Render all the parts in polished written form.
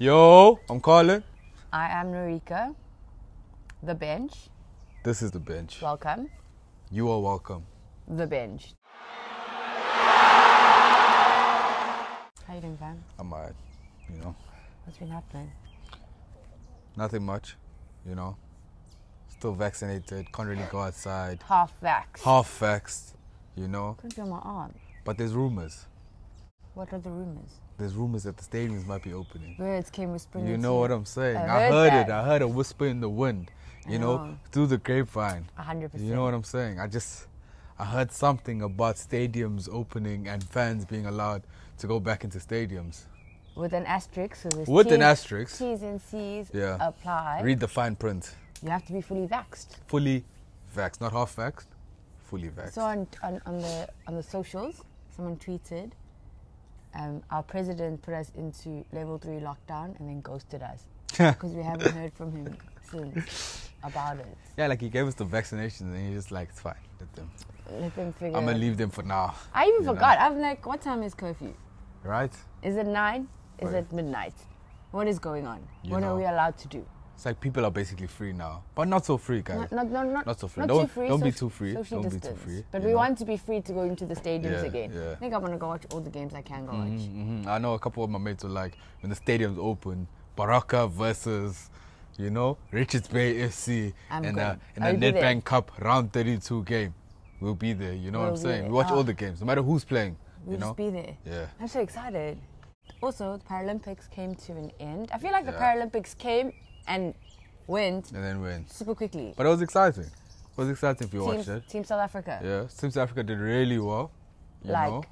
Yo, I'm Colin. I am Norika. The bench. This is the bench. Welcome. You are welcome. The bench. How you doing, fam? I'm alright, you know. What's been happening? Nothing much, you know. Still vaccinated, can't really go outside. Half vaxxed. Half vaxxed, you know. Couldn't feel my arm. But there's rumors. What are the rumors? There's rumors that the stadiums might be opening. Birds came whispering. You know what I'm saying? I heard that. it. I heard a whisper in the wind, you know, through the grapevine. 100%. You know what I'm saying? I heard something about stadiums opening and fans being allowed to go back into stadiums. With an asterisk. So there's With an asterisk. T's and C's Yeah. apply. Read the fine print. You have to be fully vaxxed. Fully vaxxed, not half vaxxed. Fully vaxxed. So on the socials, someone tweeted, our president put us into level 3 lockdown and then ghosted us because we haven't heard from him since about it. Yeah, like he gave us the vaccinations and he's just like, it's fine. Let them figure. I'm gonna leave them for now. I even forgot. I'm like, what time is curfew? Right? Is it 9? Is Right. it midnight? What is going on? You What know. are we allowed to do? It's like people are basically free now, but not so free, guys. Not so free. Not Don't too free. don't be too free. Social Don't be distance. too free. But you we know? want to be free to go into the stadiums Yeah, again. yeah. I think I'm gonna go watch all the games I can go watch. I know a couple of my mates were like, when the stadiums open, Baraka versus, you know, Richards Bay FC I'm in going. a I'll be there. Nedbank Cup round 32 game. We'll be there. You know what I'm We'll be saying? there. We watch all the games, no matter who's playing. We'll you know? just be there. Yeah. I'm so excited. Also, the Paralympics came to an end. I feel like the Yeah. Paralympics came and went And then win. super quickly. But it was exciting. It was exciting if you watched it. Team South Africa. Yeah, Team South Africa did really well. You know?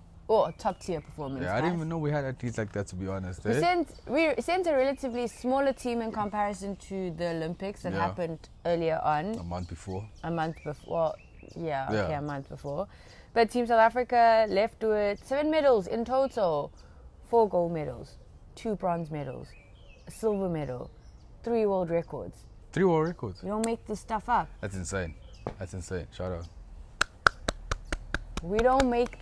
Top tier performance. Yeah, I didn't even know we had athletes like that, to be honest. We Eh? sent a relatively smaller team in comparison to the Olympics that Yeah. happened earlier on. A month before. A month before. Yeah. A month before. But Team South Africa left with 7 medals in total. 4 gold medals, 2 bronze medals, a silver medal, 3 world records. 3 world records. You don't make this stuff up. That's insane. That's insane. Shout out. We can't make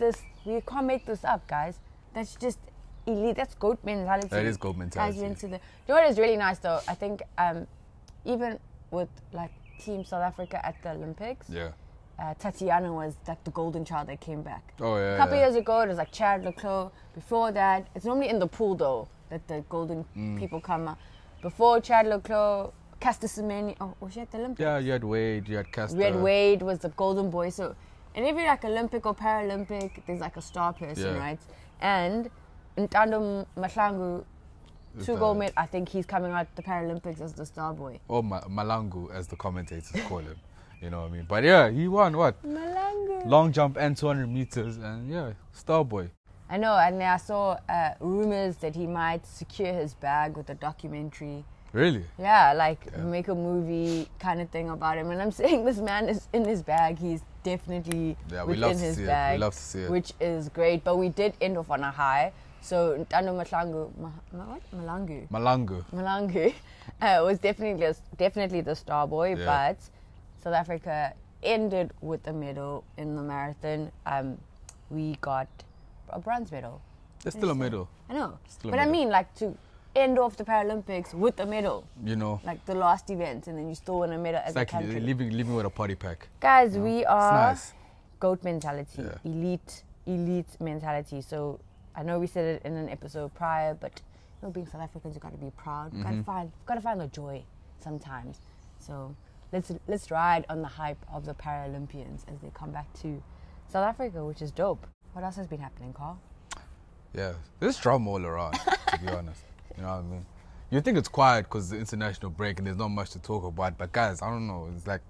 this up, guys. That's just elite. That's GOAT mentality. That is GOAT mentality. You know what is really nice though? I think even with like Team South Africa at the Olympics, Yeah. Tatiana was like the golden child that came back. Oh, yeah. A couple years ago, it was like Chad Leclerc. Before that, it's normally in the pool though that the golden people come up. Before Chad Leclerc, Caster Semenya. Oh, was she at the Olympics? Yeah, you had Wade, you had Castor. Wade was the golden boy. So in every like Olympic or Paralympic, there's like a star person, Yeah. right? And Ntando Mahlangu, 2 gold medals. I think he's coming out the Paralympics as the star boy. Or Malangu, as the commentators call him. You know what I mean? But yeah, he won what? Malangu. Long jump and 200 meters, and yeah, star boy. I know, and I saw rumors that he might secure his bag with a documentary. Really? Yeah, make a movie kind of thing about him. And I'm saying this man is in his bag. He's definitely within his bag. We love to see it. Which is great. But we did end off on a high. So Ntando Malangu was definitely the star boy. Yeah. But South Africa ended with a medal in the marathon. We got a bronze medal. There's still a medal. I know. Still a But I medal. mean, like, to end off the Paralympics with a medal. You know. Like the last event, and then you still win a medal as It's a like country. living with a party pack. Guys, we are It's nice. GOAT mentality, Yeah. elite mentality. So I know we said it in an episode prior, but you know, being South Africans, you got to be proud. Got to find the joy sometimes. So let's ride on the hype of the Paralympians as they come back to South Africa, which is dope. What else has been happening, Carl? Yeah, there's drama all around, to be honest. You know what I mean? You think it's quiet because the international break and there's not much to talk about, but guys, I don't know. It's like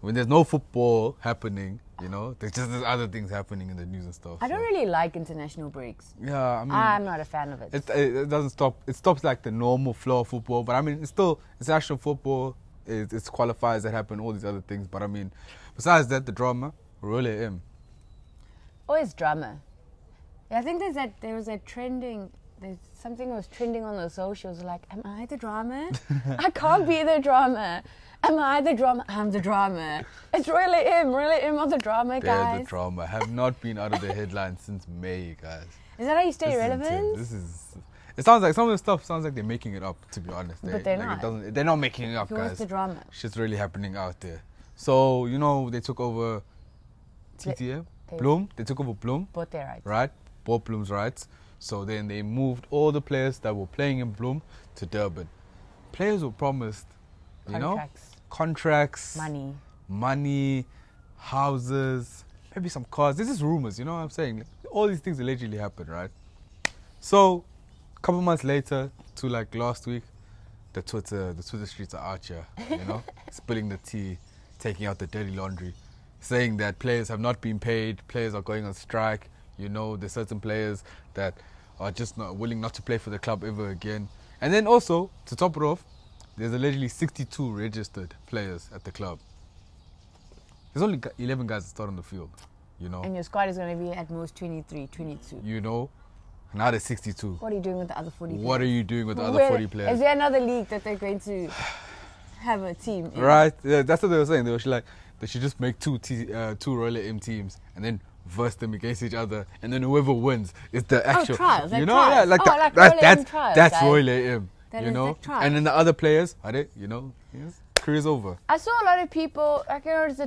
when there's no football happening, you know, there's other things happening in the news and stuff. I don't really like international breaks. Yeah, I mean, I'm not a fan of it. it doesn't stop. It stops like the normal flow of football, but I mean, it's still international football. It's qualifiers that happen, all these other things. But I mean, besides that, the drama, roll it in. Always drama. Yeah, I think there was something that was trending on the socials, like, am I the drama? I can't be the drama. Am I the drama? I'm the drama. It's really him of the drama, guys. They're the drama. Have not been out of the headlines since May, guys. Is that how you stay This is relevant? intense. It sounds like some of the stuff sounds like they're making it up, to be honest. But they're like not. They're not making it up, Who guys. wants the drama? Shit's really happening out there. So, you know, they took over TTM, Bloom. They took over Bloom. Bought their rights. Right? Bought Bloom's rights. So then they moved all the players that were playing in Bloom to Durban. Players were promised, you know, contracts, money, houses, maybe some cars. This is rumors, you know what I'm saying? Like, all these things allegedly happened, right? So, a couple months later, to like last week, the Twitter streets are out here, you know, spilling the tea, taking out the dirty laundry, saying that players have not been paid, players are going on strike, you know, there's certain players that are just not willing not to play for the club ever again. And then also, to top it off, there's allegedly 62 registered players at the club. There's only 11 guys that start on the field, you know. And your squad is going to be at most 23, 22. You know, now there's 62. What are you doing with the other 40 players? What are you doing with the other 40 players? Is there another league that they're going to have a team in? Right, yeah, that's what they were saying. They were like, they should just make two Royal M teams and then verse them against each other, and then whoever wins is the actual. Trials, like you know, trials. yeah, like oh, that. Like That's Royal AM. That you is know, like trials. and then the other players, are they? You know, yes, career's over. I saw a lot of people. Like, you know, it's a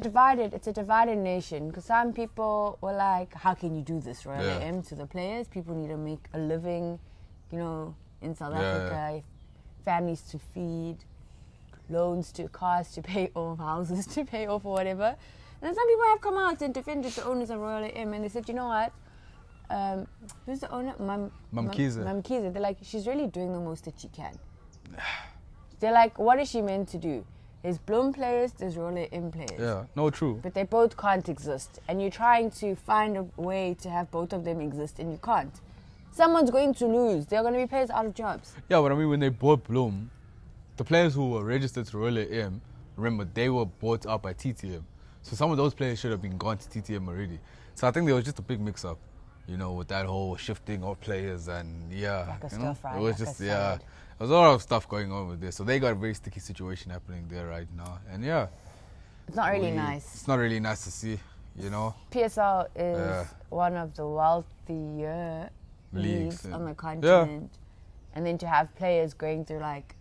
divided nation. Because some people were like, "How can you do this, Royal AM to the players? People need to make a living, you know, in South Africa, families to feed, loans to cars to pay off, houses to pay off, or whatever." And some people have come out and defended the owners of Royal AM, and they said, you know what? Who's the owner? Mamkiza. Mamkiza. They're like, she's really doing the most that she can. They're like, what is she meant to do? There's Bloom players, there's Royal AM players. Yeah, no, true. But they both can't exist. And you're trying to find a way to have both of them exist, and you can't. Someone's going to lose. There are going to be players out of jobs. Yeah, but I mean, when they bought Bloom, the players who were registered to Royal AM, remember, they were bought up by TTM. So some of those players should have been gone to TTM already. So I think there was just a big mix-up, you know, with that whole shifting of players and like a stir fry, it was like just salad. There's a lot of stuff going on with this. So they got a very sticky situation happening there right now, and it's not really nice. It's not really nice to see, you know. PSL is one of the wealthier leagues on the continent, and then to have players going through like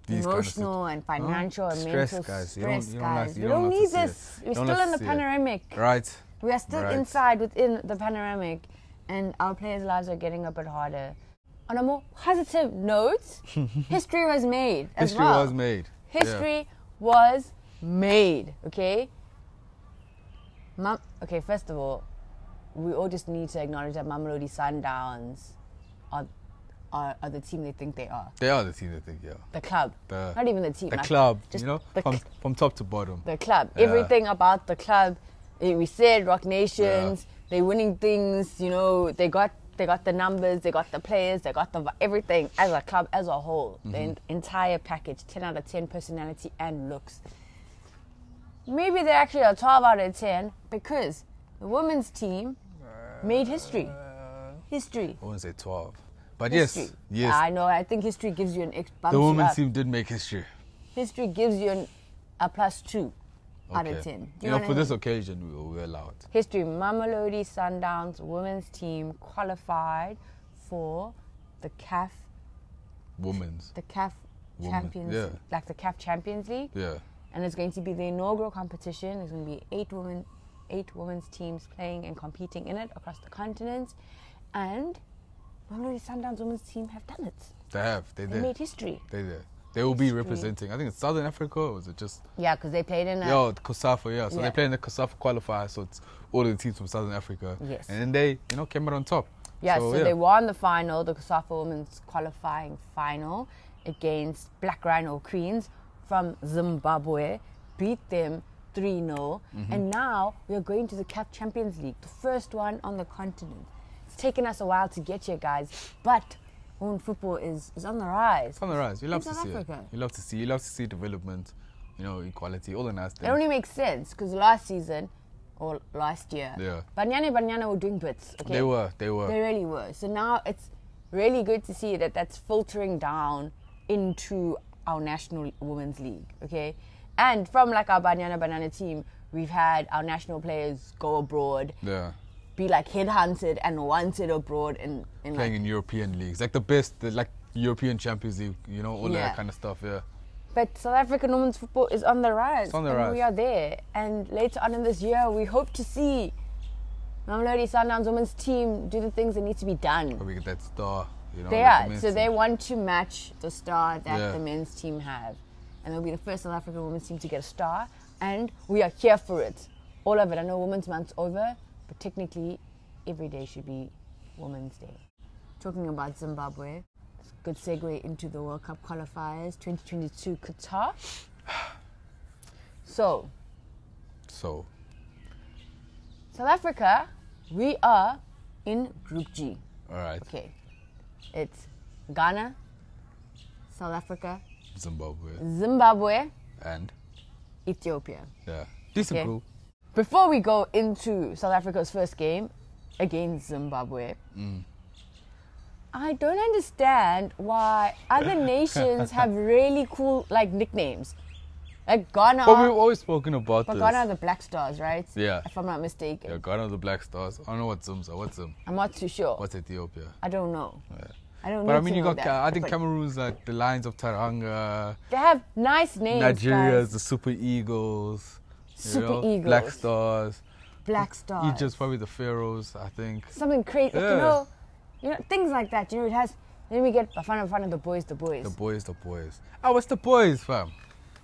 these emotional and financial and mental stress, guys. We don't need this. We're still in the panoramic. Right. We are still inside within the panoramic, and our players' lives are getting a bit harder. On a more positive note, history was made as well. History was made, okay? Okay, first of all, we all just need to acknowledge that Mamelodi Sundowns are the team they think they are. They are the team they think, The club. Not even the team. The club, you know, from top to bottom. The club. Yeah. Everything about the club. We said Rock Nations, they're winning things, you know, they got the numbers, they got the players, they got everything as a club, as a whole. The entire package, 10 out of 10 personality and looks. Maybe they're actually a 12 out of 10 because the women's team made history. History. I wouldn't say 12. But history. yes. I know, I think history gives you an bumps The women's up. team did make history. History gives you a +2 out of 10. You know, for this occasion, we allow it. History. Mamelodi Sundowns women's team qualified for the CAF Champions, like the CAF Champions League. Yeah. And it's going to be the inaugural competition. There's going to be eight women's teams playing and competing in it across the continent. And Mamelodi Sundowns women's team have done it. They have. They made history. They did. They will be representing, I think it's Southern Africa, or is it just... Yeah, because they played in... the COSAFA, So they played in the COSAFA qualifier, so it's all of the teams from Southern Africa. Yes. And then they, you know, came out on top. Yeah, so they won the final, the COSAFA Women's qualifying final against Black Rhino Queens from Zimbabwe, beat them 3-0, and now we are going to the CAF Champions League, the first one on the continent. It's taken us a while to get here, guys, but women's football is on the rise. It's on the rise. You love to see Africa. it. You love to see development, you know, equality, all the nice things. It only makes sense because last season or last year, Banyana were doing bits. Okay? They were. They really were. So now it's really good to see that that's filtering down into our national women's league. Okay, and from like our Banyana team, we've had our national players go abroad. Yeah. be like headhunted and wanted abroad in playing in European leagues, like the best, like European Champions League, you know, all that kind of stuff. Yeah. But South African women's football is on the rise. It's on the rise. We are there. And later on in this year, we hope to see Mamelodi Sundowns women's team do the things that need to be done. Probably get that star, you know. They like are. So they want to match the star that the men's team have. And they'll be the first South African women's team to get a star. And we are here for it. All of it. I know Women's Month's over, but technically every day should be Women's Day. Talking about Zimbabwe, it's a good segue into the World Cup Qualifiers 2022 Qatar. So South Africa, we are in Group G. All right. Okay. It's Ghana, South Africa, Zimbabwe, and Ethiopia. Yeah. Decent group. Before we go into South Africa's first game against Zimbabwe, I don't understand why other nations have really cool like nicknames. Like Ghana. But we've always spoken about this. Ghana are the Black Stars, right? Yeah. If I'm not mistaken. Yeah, Ghana are the Black Stars. I don't know what Zims are. What's Zim? I'm not too sure. What's Ethiopia? I don't know. Yeah. I don't know. But I mean, you got. that. I think Cameroon's like the Lions of Taranga. They have nice names. Nigeria's guys. the Super Eagles. Super Eagles. Black Stars. Black Stars. Egypt's probably the Pharaohs, I think. Something crazy. Yeah. You know, things like that. You know, it has. Then we get Bafana Bafana, the boys. The boys. Oh, it's the boys, fam.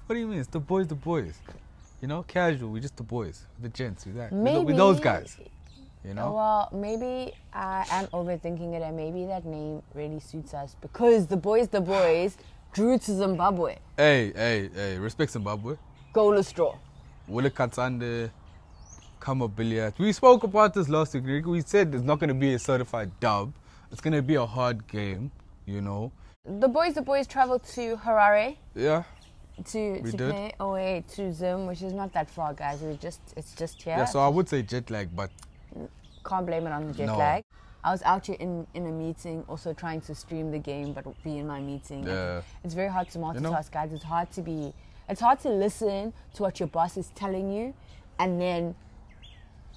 What do you mean? It's the boys. You know, casual. We just the boys, the gents. With those guys. You know. Well, maybe I am overthinking it, and maybe that name really suits us because the boys drew to Zimbabwe. Hey! Respect Zimbabwe. Goalless draw. Wile Katsande, Kama Billiard. We spoke about this last week. We said it's not going to be a certified dub. It's going to be a hard game. You know. The boys traveled to Harare. Yeah. To play away to Zim, which is not that far, guys. It's just here. Yeah, so I would say jet lag, but can't blame it on the jet lag. I was out here in a meeting, also trying to stream the game, but be in my meeting. Yeah. It's very hard to multitask, guys. It's hard to listen to what your boss is telling you, and then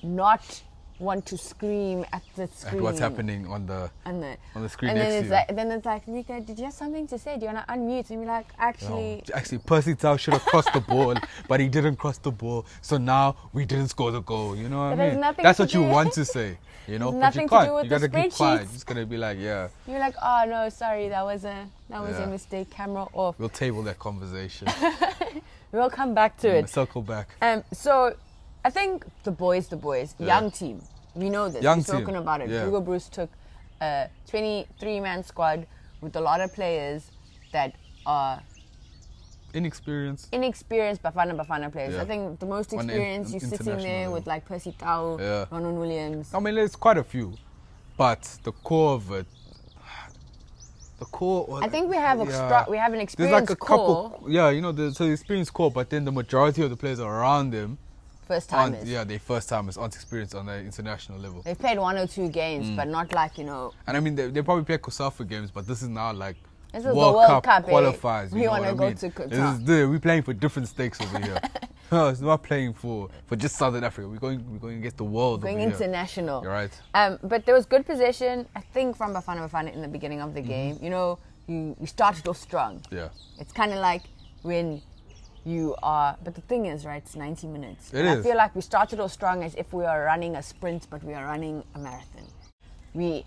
not want to scream at the screen. At what's happening on the screen and next to you. Then it's like, Nika, did you have something to say? Do you want to unmute? And be like, actually... No, actually, Percy Tau should have crossed the ball, but he didn't cross the ball, so now we didn't score the goal. You know what I mean? That's what you want to say, you know? But you can't. You got to keep quiet. You're just going to be like, yeah. You're like, oh, no, sorry, that was a mistake. Camera off. We'll table that conversation. We'll come back to it. Circle back. So, I think the boys, young team. We know this. We've spoken about it. Yeah. Hugo Broos took a 23-man squad with a lot of players that are inexperienced Bafana Bafana players. Yeah. I think the most experienced, you're sitting there with like Percy Tau, Ronan Williams. I mean, there's quite a few, but the core of it, I think we have we have an experienced there's like a core. couple, you know, the experienced core, but then the majority of the players around them, first timers. They first timers, aren't experienced on the international level. They've played 1 or 2 games, but not like, you know. And I mean, they probably play COSAFA games, but this is now like this is World the World Cup Cup Qualifiers. We want to go to Qatar. We're playing for different stakes over here. It's not playing for just Southern Africa. We're going against the world. Going over international. Here. You're right. But there was good possession, I think, from Bafana Bafana in the beginning of the game. You know, you started off strong. Yeah. It's kind of like when you are, but the thing is, right, it's 90 minutes. I feel like we started off strong as if we are running a sprint, but we are running a marathon. We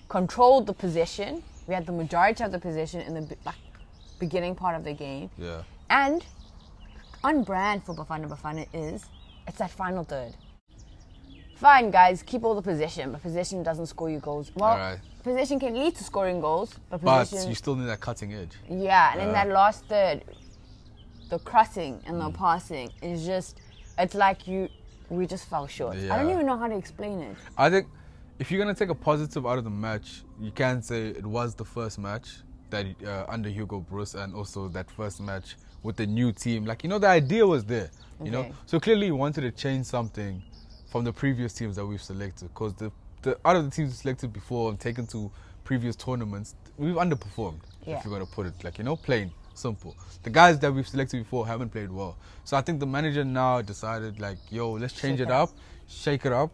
controlled the possession. We had the majority of the possession in the beginning part of the game. Yeah. And on brand for Bafana Bafana it's that final third. Fine, guys, keep all the possession, but possession doesn't score you goals. Well, possession can lead to scoring goals, but you still need that cutting edge. Yeah, and in that last third, the crossing and the passing is just, it's like we just fell short. Yeah. I don't even know how to explain it. I think if you're going to take a positive out of the match, you can say it was the first match that under Hugo Broos, and also that first match with the new team. Like, you know, the idea was there, you know. So clearly you wanted to change something from the previous teams that we've selected, because the out of the teams we selected before and taken to previous tournaments, we've underperformed, if you're going to put it, like, you know, plain simple. The guys that we've selected before haven't played well. So I think the manager now decided, like, yo, let's change it up, shake it up,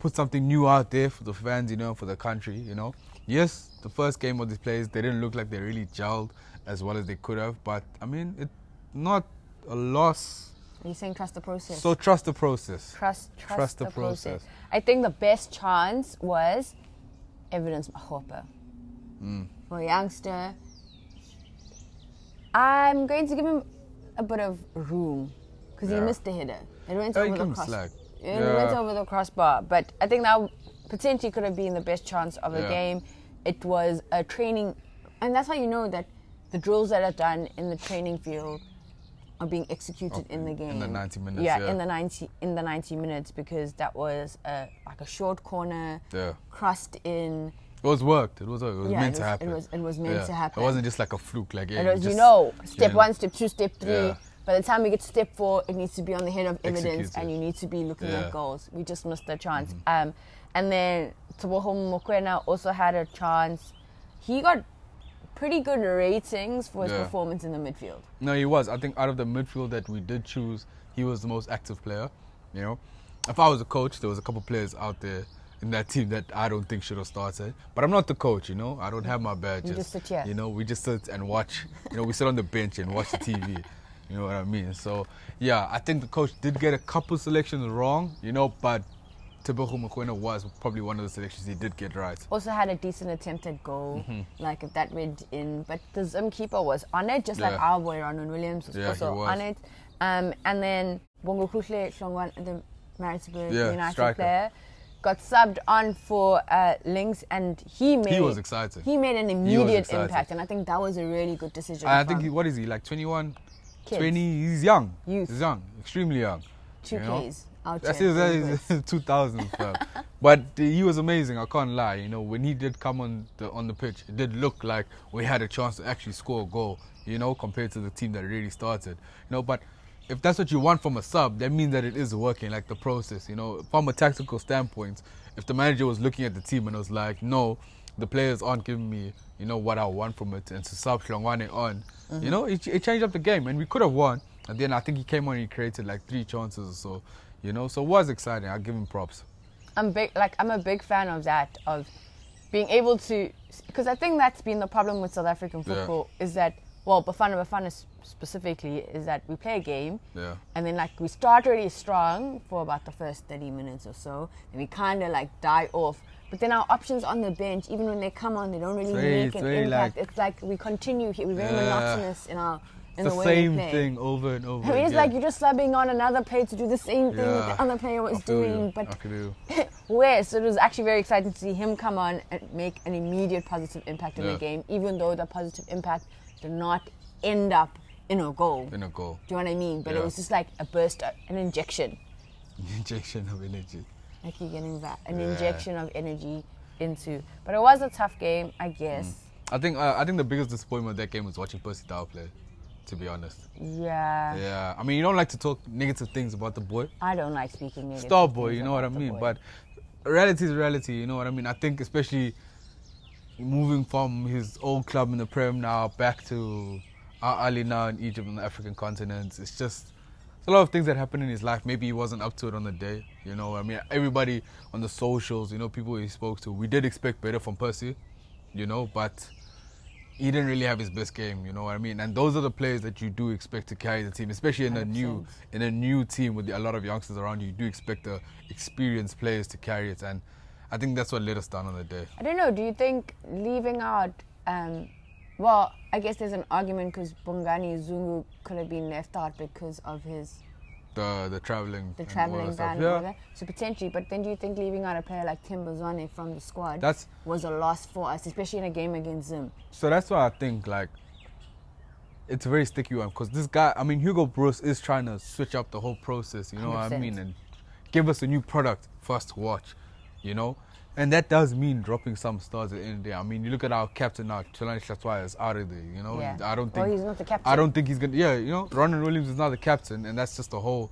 put something new out there for the fans, you know, for the country, you know. Yes, the first game of these players, they didn't look like they really gelled as well as they could have, but I mean, it's not a loss. Are you saying trust the process? So trust the process. Trust the process. I think the best chance was Evidence Mahopa. For a youngster, I'm going to give him a bit of room because he missed a header. It went over the crossbar. It went over the crossbar, but I think that potentially could have been the best chance of the game. It was a training, and that's how you know that the drills that are done in the training field are being executed in the game. In the 90 minutes. In the 90 minutes, because that was like a short corner, crossed in. It was worked. It was meant to happen. It was meant to happen. It wasn't just like a fluke. Like it was, you know, step 1, step 2, step 3. By the time we get to step 4, it needs to be on the head of Evidence, and you need to be looking at goals. We just missed the chance. And then Teboho Mokoena also had a chance. He got pretty good ratings for his performance in the midfield. No, he was. I think out of the midfield that we did choose, he was the most active player. You know, if I was a coach, there was a couple players out there in that team that I don't think should have started. But I'm not the coach, you know. I don't have my badges. You just sit here. You know, we just sit and watch. You know, we sit on the bench and watch the TV. You know what I mean? So, yeah, I think the coach did get a couple selections wrong, you know, but Teboho Mokoena was probably one of the selections he did get right. Also had a decent attempted goal, like if that went in. But the Zim keeper was on it, just like our boy Ronwen Williams was also on it. And then Bongokuhle Hlongwane, the Maritzburg United striker player, got subbed on for Links, and he was excited. He made an immediate impact, and I think that was a really good decision. I think what is he, like 21? Kids. 20, he's young. Youth. He's young, extremely young. 2Ks. That's 2000 stuff. But he was amazing, I can't lie. You know, when he did come on the pitch, it did look like we had a chance to actually score a goal, you know, compared to the team that really started. You know, but if that's what you want from a sub, that means that it is working, like the process, you know. From a tactical standpoint, if the manager was looking at the team and was like, no, the players aren't giving me, you know, what I want from it, and to sub Hlongwane on, you know, it changed up the game, and we could have won. And then I think he came on and he created like 3 chances or so, you know. So it was exciting. I'll give him props. I'm a big fan of that, of being able to, because I think that's been the problem with South African football, is that, well, Bafana Bafana specifically, is that we play a game, and then like we start really strong for about the first 30 minutes or so, and we kind of like die off. But then our options on the bench, even when they come on, they don't really make an impact. It's like we continue here. We're very monotonous in the way we play. The same thing over and over. I mean, it's like you're just subbing on another player to do the same thing that the other player was doing. But so it was actually very exciting to see him come on and make an immediate positive impact in the game, even though the positive impact did not end up in a goal. Do you know what I mean? But it was just like a burst, an injection. Injection of energy. Like you're getting that, an injection of energy into. But it was a tough game, I guess. I think the biggest disappointment of that game was watching Percy Tau play, to be honest. Yeah. I mean, you don't like to talk negative things about the boy. I don't like speaking negative. Star boy, you know what I mean? But reality is reality, you know what I mean? I think especially moving from his old club in the Prem now back to Ali now in Egypt and the African continent, it's just a lot of things that happened in his life. Maybe he wasn't up to it on the day, you know. I mean, everybody on the socials, you know, people he spoke to, we did expect better from Percy, you know, but he didn't really have his best game, you know what I mean? And those are the players that you do expect to carry the team, especially in a new team with a lot of youngsters around you. You do expect the experienced players to carry it, and I think that's what let us down on the day. I don't know, do you think leaving out, well, I guess there's an argument because Bongani Zungu could have been left out because of his the travelling ban and all that. So potentially, but then do you think leaving out a player like Tembazwane from the squad was a loss for us, especially in a game against Zim? So that's why I think like it's a very sticky one, because this guy, I mean, Hugo Broos is trying to switch up the whole process, you know 100%. What I mean, and give us a new product for us to watch, you know. And that does mean dropping some stars at the end of the day. I mean, you look at our captain now, Chelani Hlatshwayo is out of there, you know. Yeah. I don't think he's not the captain. I don't think he's gonna. Yeah, you know, Ronwen Williams is not the captain, and that's just the whole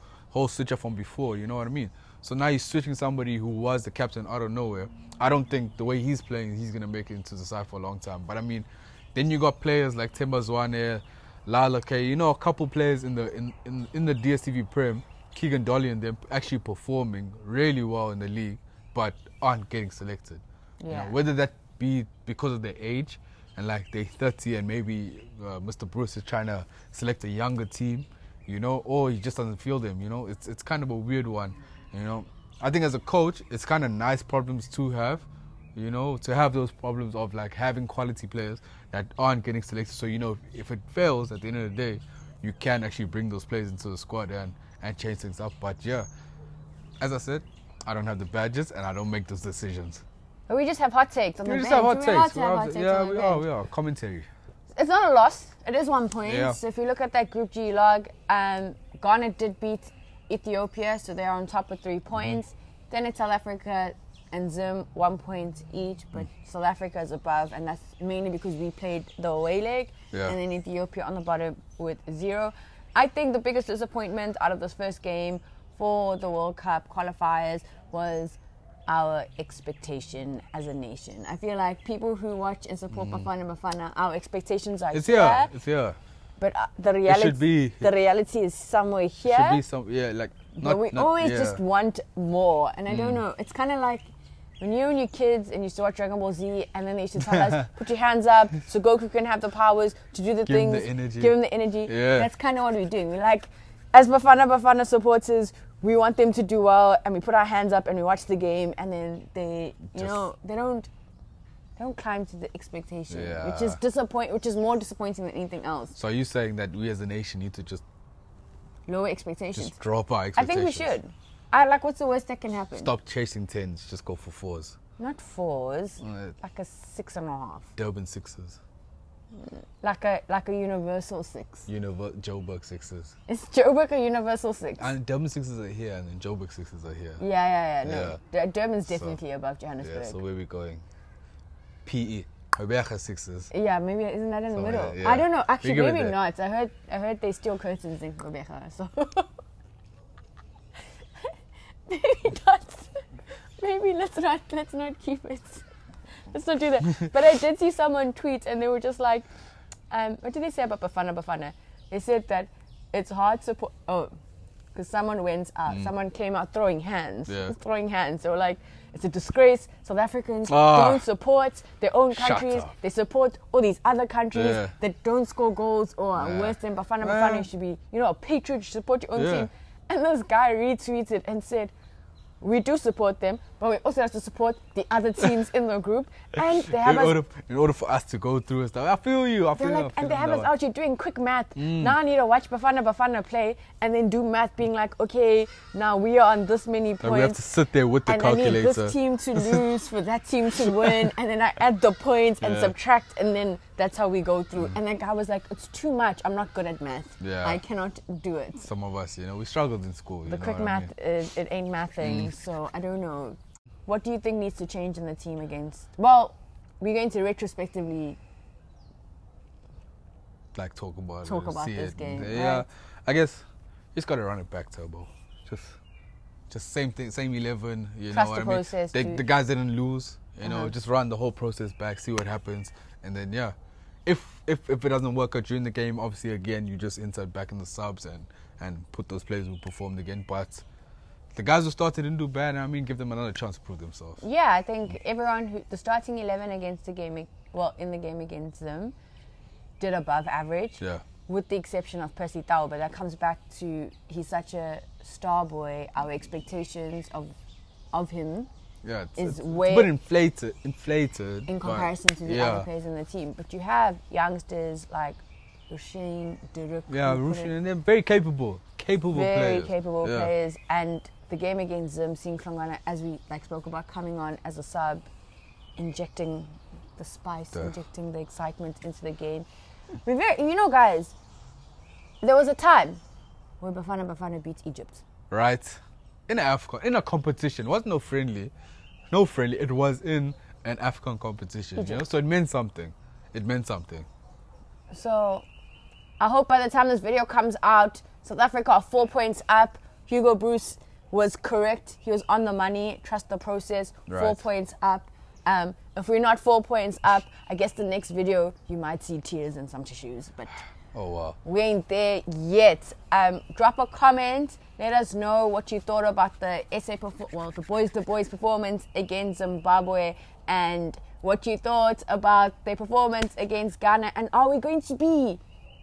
switch up from before. You know what I mean? So now he's switching somebody who was the captain out of nowhere. I don't think the way he's playing, he's gonna make it into the side for a long time. But I mean, then you got players like Tembazwane, Lala K. You know, a couple players in the DStv Prem, Keegan Dolly and them actually performing really well in the league. but aren't getting selected. Yeah. You know, whether that be because of their age and like they're 30 and maybe Mr. Broos is trying to select a younger team, you know, or he just doesn't feel them, you know. It's kind of a weird one, you know. I think as a coach, it's kind of nice problems to have, you know, to have those problems of like having quality players that aren't getting selected. So, you know, if it fails at the end of the day, you can actually bring those players into the squad and change things up. But yeah, as I said, I don't have the badges and I don't make those decisions. But we just have hot takes on the bench. We just have hot takes. Yeah, we are. Commentary. It's not a loss. It is 1 point. Yeah. So if you look at that Group G log, Ghana did beat Ethiopia, so they're on top with 3 points. Then it's South Africa and Zim, 1 point each, but South Africa is above, and that's mainly because we played the away leg, and then Ethiopia on the bottom with 0. I think the biggest disappointment out of this first game for the World Cup qualifiers was our expectation as a nation. I feel like people who watch and support Bafana Bafana, our expectations are here. It's here. But the reality is somewhere here. Should be some, like. But we always just want more, and I don't know. It's kind of like when you and your kids and you used to watch Dragon Ball Z, and then they used to tell us, put your hands up so Goku can have the powers to do the things. Give him the energy. Yeah. That's kind of what we're doing. We like, as Bafana Bafana supporters, we want them to do well, and we put our hands up and we watch the game, and then they don't climb to the expectation, which is more disappointing than anything else. So are you saying that we as a nation need to just lower expectations? Just drop our expectations. I think we should. What's the worst that can happen? Stop chasing 10s, just go for 4s. Not 4s, like a 6.5. Durban 6s. Like a universal 6. Joburg 6s. Is Joburg a universal 6? And Durban 6s are here, and then Joburg 6s are here. Yeah. No, Durban's definitely above Johannesburg. Yeah, so where are we going? PE. Obeja 6s. Yeah, maybe isn't that in the middle? Yeah. I don't know. Actually, maybe not. I heard they steal curtains in Obeja, so maybe not. Maybe let's not keep it. Let's not do that. But I did see someone tweet, and they were just like, what did they say about Bafana Bafana? They said that it's hard to put. Oh, because someone went out. Someone came out throwing hands. Throwing hands. They were like, it's a disgrace. South Africans don't support their own countries. They support all these other countries that don't score goals or are worse than Bafana Bafana. You should be, a patriot. You should support your own team. And this guy retweeted and said, we do support them, but we also have to support the other teams in the group. And they have in order for us to go through and stuff. I feel you. And they have us out here doing quick math. Now I need to watch Bafana Bafana play and then do math, being like, okay, now we are on this many points. And we have to sit there with the calculator. I need this team to lose for that team to win. And then I add the points and subtract, and then that's how we go through. And the guy was like, it's too much. I'm not good at math. Yeah. I cannot do it. Some of us, we struggled in school. The quick math, it ain't mathing. So I don't know. What do you think needs to change in the team against? Well, we're going to retrospectively talk about this game. Yeah, right? I guess you just got to run it back, Turbo. Just same thing, same 11. Trust know the what process. I mean? The guys didn't lose. Just run the whole process back, see what happens, and then if it doesn't work out during the game, obviously again you just insert back in the subs and put those players who performed again. But the guys who started didn't do bad. Give them another chance to prove themselves. Yeah, I think the starting 11 against in the game against them, did above average. Yeah. With the exception of Percy Tau, but that comes back to he's such a star boy. Our expectations of him is way inflated in comparison to the other players in the team. But you have youngsters like Rushine, Dirk. Yeah, Rushine, and they're very capable players. Very capable players. And the game against Zim, seeing Hlongwane, as we spoke about, coming on as a sub, injecting the spice, injecting the excitement into the game. Guys, there was a time where Bafana Bafana beat Egypt. Right. In Africa, in a competition. It wasn't no friendly. It was in an African competition. So it meant something. So I hope by the time this video comes out, South Africa are 4 points up. Hugo Broos was correct. He was on the money. Trust the process. 4 points up. If we're not 4 points up, I guess the next video you might see tears and some tissues, but Oh wow. we ain't there yet. Drop a comment. Let us know what you thought about the the boys performance against Zimbabwe, and what you thought about their performance against Ghana. And are we going to be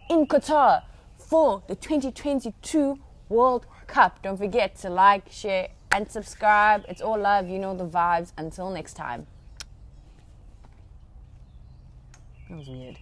in Qatar for the 2022 World Cup? Don't forget to like, share, and subscribe. It's all love. You know the vibes. Until next time. That was weird.